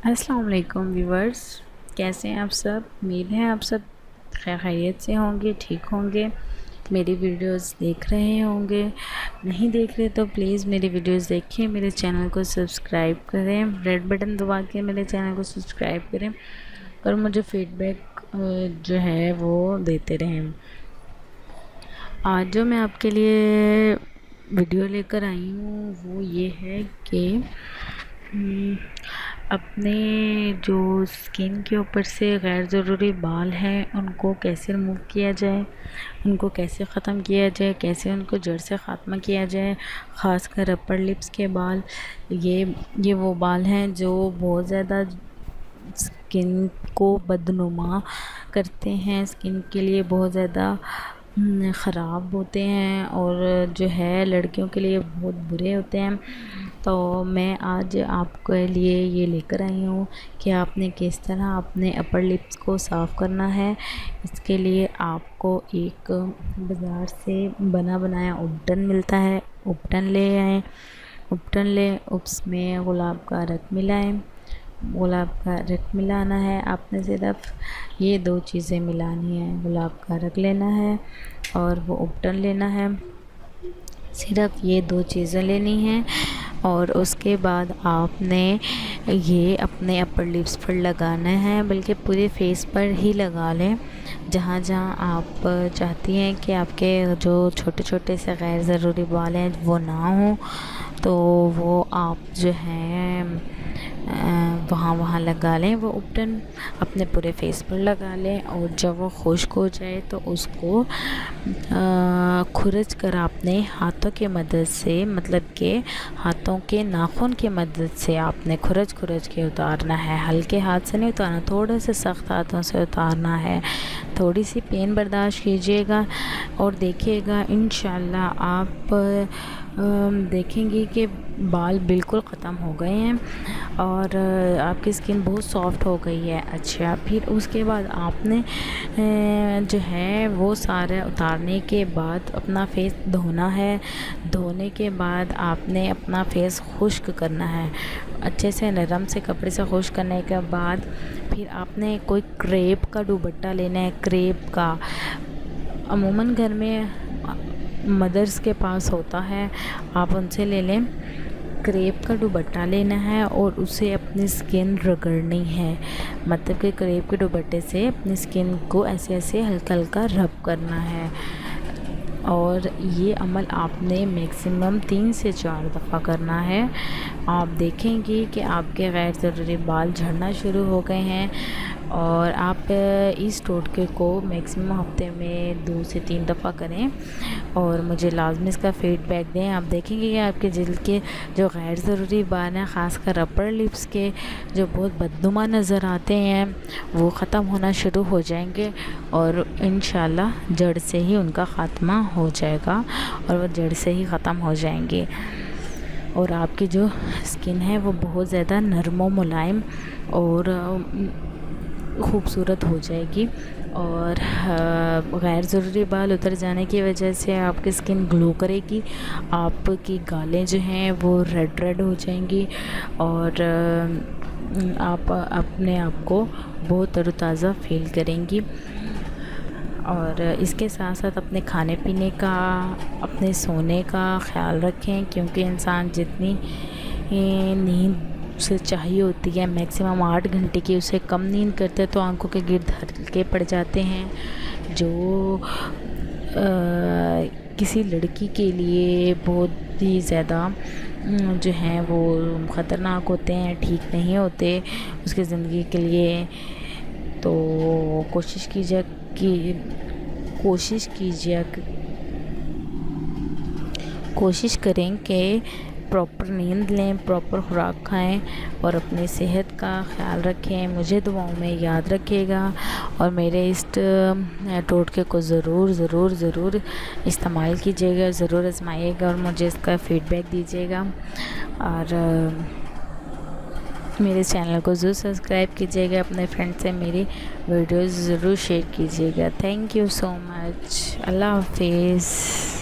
السلام علیکم ویورز، کیسے ہیں آپ سب؟ امید ہے آپ سب خیریت سے ہوں گے، ٹھیک ہوں گے، میری ویڈیوز دیکھ رہے ہوں گے۔ نہیں دیکھ رہے تو پلیز میری ویڈیوز دیکھیں، میرے چینل کو سبسکرائب کریں، ریڈ بٹن دبا کے میرے چینل کو سبسکرائب کریں اور مجھے فیڈ بیک جو ہے وہ دیتے رہیں۔ آج جو میں آپ کے لیے ویڈیو لے کر آئی ہوں وہ یہ ہے کہ اپنے جو اسکن کے اوپر سے غیر ضروری بال ہیں ان کو کیسے ریموو کیا جائے، ان کو کیسے ختم کیا جائے، کیسے ان کو جڑ سے خاتمہ کیا جائے۔ خاص کر اپر لپس کے بال، یہ وہ بال ہیں جو بہت زیادہ اسکن کو بدنما کرتے ہیں، اسکن کے لیے بہت زیادہ خراب ہوتے ہیں اور جو ہے لڑکیوں کے لیے بہت برے ہوتے ہیں۔ تو میں آج آپ کے لیے یہ لے کر آئی ہوں کہ آپ نے کس طرح اپنے اپر لپس کو صاف کرنا ہے۔ اس کے لیے آپ کو ایک بازار سے بنا بنایا اپٹن ملتا ہے، اپٹن لے آئیں، اپٹن لیں، اس میں گلاب کا رت ملائیں۔ گلاب کا رت ملانا ہے، آپ نے صرف یہ دو چیزیں ملانی ہیں، گلاب کا رت لینا ہے اور وہ اپٹن لینا ہے، صرف یہ دو چیزیں لینی ہیں۔ اور اس کے بعد آپ نے یہ اپنے اپر لپس پر لگانا ہے، بلکہ پورے فیس پر ہی لگا لیں، جہاں جہاں آپ چاہتی ہیں کہ آپ کے جو چھوٹے چھوٹے سے غیر ضروری بال ہیں وہ نہ ہوں، تو وہ آپ جو ہیں وہاں لگا لیں۔ وہ اپٹن اپنے پورے فیس پر لگا لیں اور جب وہ خشک ہو جائے تو اس کو کھرچ کر آپ نے ہاتھوں کی مدد سے، مطلب کہ ہاتھوں کے ناخن کی مدد سے آپ نے کھرچ کے اتارنا ہے۔ ہلکے ہاتھ سے نہیں اتارنا، تھوڑے سے سخت ہاتھوں سے اتارنا ہے۔ تھوڑی سی پین برداشت کیجیے گا اور دیکھیے گا انشاءاللہ آپ دیکھیں گی کہ بال بالکل ختم ہو گئے ہیں اور آپ کی اسکن بہت سافٹ ہو گئی ہے۔ اچھا، پھر اس کے بعد آپ نے جو ہے وہ سارے اتارنے کے بعد اپنا فیس دھونا ہے۔ دھونے کے بعد آپ نے اپنا فیس خشک کرنا ہے، اچھے سے نرم سے کپڑے سے خشک کرنے کے بعد پھر آپ نے کوئی کریپ کا دوپٹہ لینا ہے۔ کریپ کا عموماً گھر میں مدرس کے پاس ہوتا ہے، آپ ان سے لے لیں۔ کریپ کا دوپٹہ لینا ہے اور اسے اپنی اسکن رگڑنی ہے، مطلب کہ کریپ کے دوپٹے سے اپنی اسکن کو ایسے ہلکا ہلکا رب کرنا ہے۔ اور یہ عمل آپ نے میکسیمم 3 سے 4 دفعہ کرنا ہے۔ آپ دیکھیں گی کہ آپ کے غیر ضروری بال جھڑنا شروع ہو گئے ہیں اور آپ اس ٹوٹکے کو میکسیمم ہفتے میں 2 سے 3 دفعہ کریں اور مجھے لازمی اس کا فیڈ بیک دیں۔ آپ دیکھیں گے کہ آپ کے جلد کے جو غیر ضروری بال ہیں، خاص کر اپر لپس کے جو بہت بدنما نظر آتے ہیں، وہ ختم ہونا شروع ہو جائیں گے اور انشاءاللہ جڑ سے ہی ان کا خاتمہ ہو جائے گا اور وہ جڑ سے ہی ختم ہو جائیں گے اور آپ کی جو اسکن ہے وہ بہت زیادہ نرم و ملائم اور خوبصورت ہو جائے گی۔ اور غیر ضروری بال اتر جانے کی وجہ سے آپ کی اسکن گلو کرے گی، آپ کی گالیں جو ہیں وہ ریڈ ہو جائیں گی اور آپ اپنے آپ کو بہت تر و تازہ فیل کریں گی۔ اور اس کے ساتھ ساتھ اپنے کھانے پینے کا، اپنے سونے کا خیال رکھیں، کیونکہ انسان جتنی نیند سے چاہیے ہوتی ہے میکسیمم 8 گھنٹے کی، اسے کم نیند کرتے ہیں تو آنکھوں کے گرد ہلکے پڑ جاتے ہیں، جو کسی لڑکی کے لیے بہت ہی زیادہ جو ہیں وہ خطرناک ہوتے ہیں، ٹھیک نہیں ہوتے اس کی زندگی کے لیے۔ تو کوشش کریں کہ پراپر نیند لیں، پراپر خوراک کھائیں اور اپنی صحت کا خیال رکھیں۔ مجھے دعاؤں میں یاد رکھیے گا اور میرے اس ٹوٹکے کو ضرور استعمال کیجیے گا، ضرور آزمائیے گا اور مجھے اس کا فیڈ بیک دیجیے گا۔ اور میرے چینل کو ضرور سبسکرائب کیجیے گا، اپنے فرینڈ سے میری ویڈیوز ضرور شیئر کیجیے گا۔ تھینک یو سو مچ، اللہ حافظ۔